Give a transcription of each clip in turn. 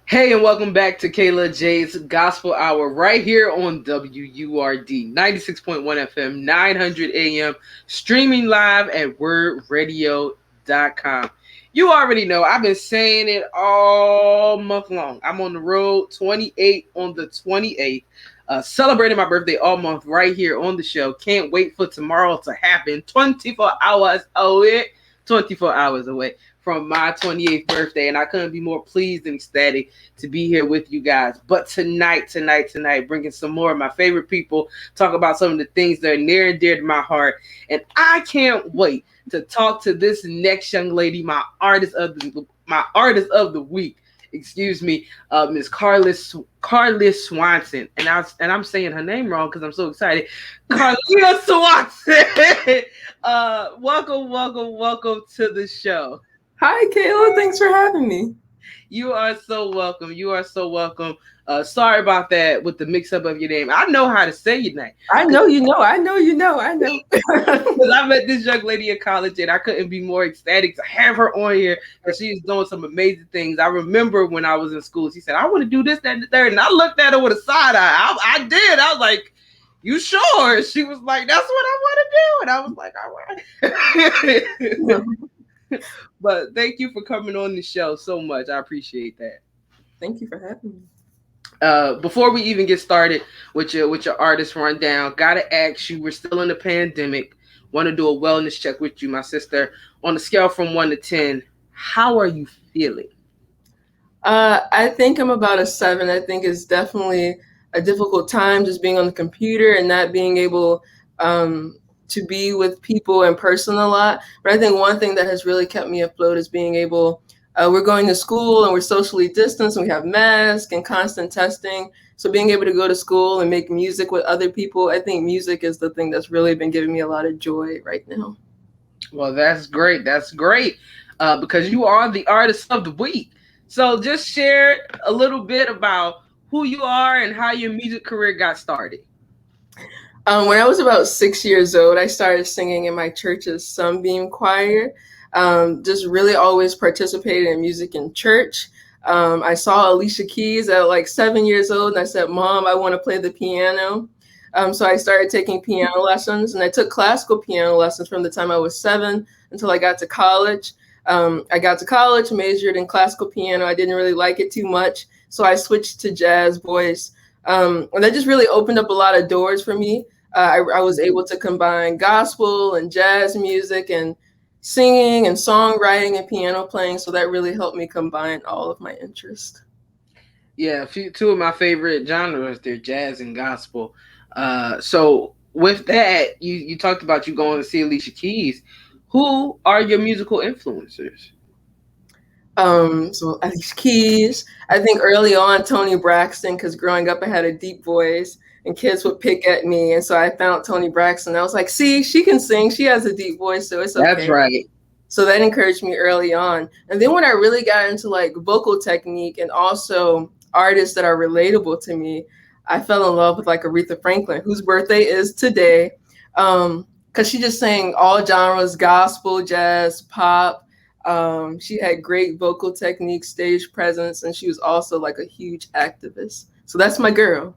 Hey, and welcome back to Kayla J's Gospel Hour right here on WURD 96.1 FM, 900 AM, streaming live at wordradio.com. You already know, I've been saying it all month long. I'm on the road 28 on the 28th, celebrating my birthday all month right here on the show. Can't wait for tomorrow to happen. 24 hours away. 24 hours away from my 28th birthday, and I couldn't be more pleased and ecstatic to be here with you guys. But tonight, bringing some more of my favorite people, talk about some of the things that are near and dear to my heart. And I can't wait to talk to this next young lady, my artist of the week. Excuse me, Miss Carlehr Swanson, and I'm saying her name wrong because I'm so excited. Carlehr Swanson, welcome to the show. Hi, Kayla. Thanks for having me. You are so welcome. Sorry about that with the mix up of your name. I know how to say your name. I know you know. Because I met this young lady in college and I couldn't be more ecstatic to have her on here because she's doing some amazing things. I remember when I was in school, she said, I want to do this, that, and the third. And I looked at her with a side eye. I did. I was like, you sure? She was like, that's what I want to do. And I was like, all right. But thank you for coming on the show so much. I appreciate that. Thank you for having me. Before we even get started with your artist rundown, gotta ask you, we're still in the pandemic. Want to do a wellness check with you, my sister. On a scale from 1 to 10, how are you feeling? I think I'm about a 7. I think it's definitely a difficult time just being on the computer and not being able to be with people in person a lot. But I think one thing that has really kept me afloat is being able, we're going to school and we're socially distanced and we have masks and constant testing. So being able to go to school and make music with other people, I think music is the thing that's really been giving me a lot of joy right now. Well, that's great. Because you are the artist of the week. So just share a little bit about who you are and how your music career got started. When I was about 6 years old, I started singing in my church's Sunbeam Choir. Just really always participated in music in church. I saw Alicia Keys at like 7 years old, and I said, Mom, I want to play the piano. So I started taking piano lessons, and I took classical piano lessons from the time I was 7 until I got to college. I got to college, majored in classical piano. I didn't really like it too much, so I switched to jazz voice. And that just really opened up a lot of doors for me. I was able to combine gospel and jazz music and singing and songwriting and piano playing. So that really helped me combine all of my interests. Yeah, two of my favorite genres, they're jazz and gospel. So with that, you talked about you going to see Alicia Keys. Who are your musical influencers? So Alicia Keys. I think early on Toni Braxton, because growing up I had a deep voice and kids would pick at me, and so I found Toni Braxton. I was like, see, she can sing. She has a deep voice, so it's okay. That's right. So that encouraged me early on. And then when I really got into like vocal technique and also artists that are relatable to me, I fell in love with like Aretha Franklin, whose birthday is today. Because she just sang all genres, gospel, jazz, pop. She had great vocal technique, stage presence, and she was also like a huge activist. So that's my girl.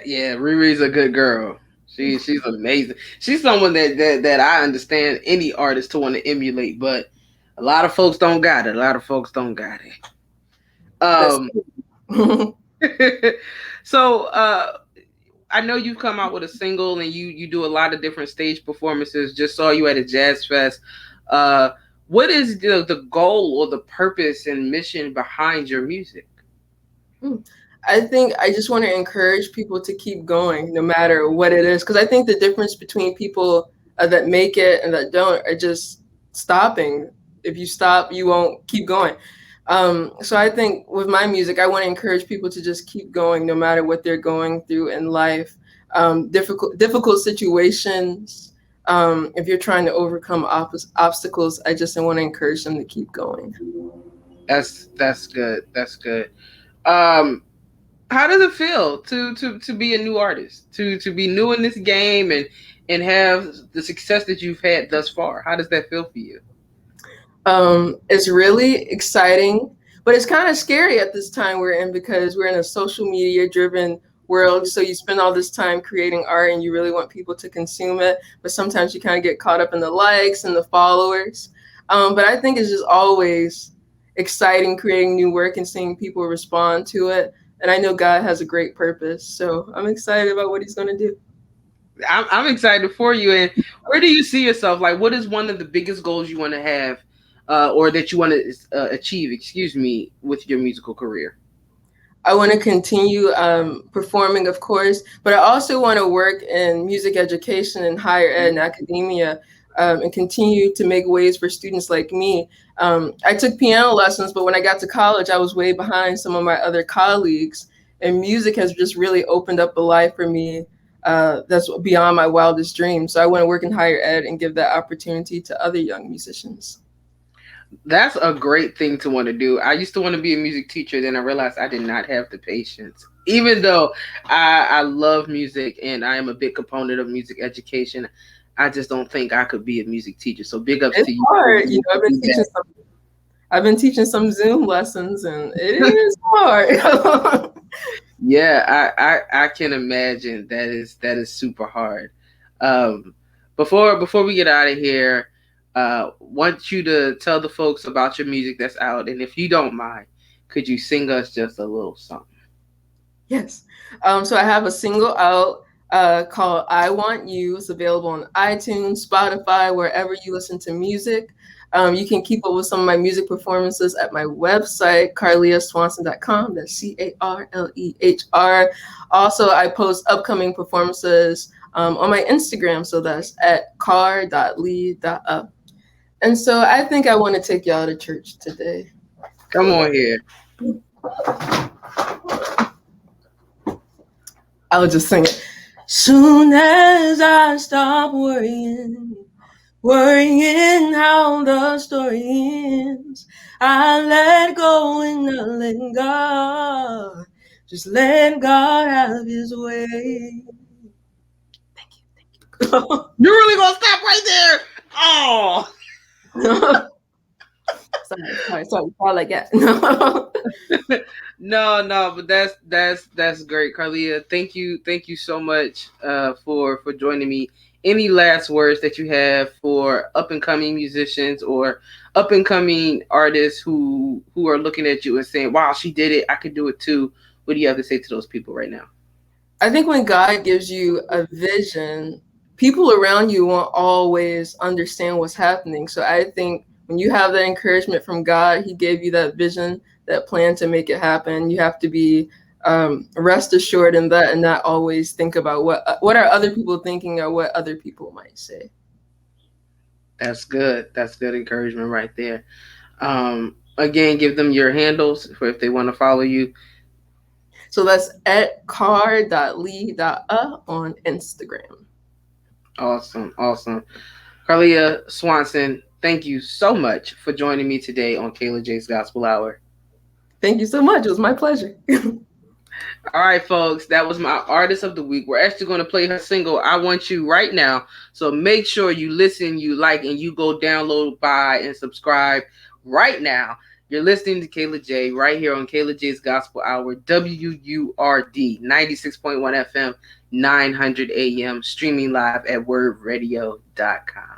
Yeah, Riri's a good girl. She's amazing. She's someone that I understand any artist to want to emulate, but a lot of folks don't got it. So I know you've come out with a single and you do a lot of different stage performances. Just saw you at a jazz fest. What is the goal or the purpose and mission behind your music? I think I just want to encourage people to keep going no matter what it is. Because I think the difference between people that make it and that don't are just stopping. If you stop, you won't keep going. So I think with my music, I want to encourage people to just keep going no matter what they're going through in life. Difficult situations. If you're trying to overcome obstacles, I just want to encourage them to keep going. That's good. That's good. How does it feel to be a new artist, to be new in this game and have the success that you've had thus far? How does that feel for you? It's really exciting But it's kind of scary at this time we're in because we're in a social media driven world. So you spend all this time creating art and you really want people to consume it. But sometimes you kind of get caught up in the likes and the followers. But I think it's just always exciting creating new work and seeing people respond to it. And I know God has a great purpose. So I'm excited about what he's going to do. I'm excited for you. And where do you see yourself? Like, what is one of the biggest goals you want to have, or that you want to achieve? Excuse me, with your musical career. I want to continue performing, of course, but I also want to work in music education and higher ed and academia, and continue to make ways for students like me. I took piano lessons, but when I got to college, I was way behind some of my other colleagues, and music has just really opened up a life for me that's beyond my wildest dreams. So I want to work in higher ed and give that opportunity to other young musicians. That's a great thing to want to do. I used to want to be a music teacher, then I realized I did not have the patience. Even though I love music and I am a big component of music education, I just don't think I could be a music teacher. So big ups It's to you. hard. You know, I've been teaching some Zoom lessons, and it is hard. Yeah, I can imagine that is super hard. Um, before we get out of here, want you to tell the folks about your music that's out, and if you don't mind, could you sing us just a little something? Yes. So I have a single out called I Want You. It's available on iTunes, Spotify, wherever you listen to music. You can keep up with some of my music performances at my website, carlehr.swanson.com. That's Carlehr. Also, I post upcoming performances on my Instagram. So that's at car.lee.up. And so I think I want to take y'all to church today. Come on here. I'll just sing it. Soon as I stop worrying how the story ends, I let go and I let God. Just let God have his way. Thank you. You're really gonna stop right there? Oh. sorry, all like that. No, but that's great, Carlehr. Thank you so much for joining me. Any last words that you have for up and coming musicians or up and coming artists who are looking at you and saying, "Wow, she did it! I could do it too." What do you have to say to those people right now? I think when God gives you a vision, people around you won't always understand what's happening. So I think when you have that encouragement from God, he gave you that vision, that plan to make it happen. You have to be rest assured in that and not always think about what are other people thinking or what other people might say. That's good. That's good encouragement right there. Again, give them your handles for if they want to follow you. So that's at car.lee.up on Instagram. Awesome. Carlehr Swanson, thank you so much for joining me today on KJGH's Gospel Hour. Thank you so much. It was my pleasure. All right, folks, that was my artist of the week. We're actually going to play her single, I Want You, right now. So make sure you listen, you like, and you go download, buy, and subscribe right now. You're listening to Kayla J right here on Kayla J's Gospel Hour, WURD 96.1 FM, 900 AM, streaming live at wordradio.com.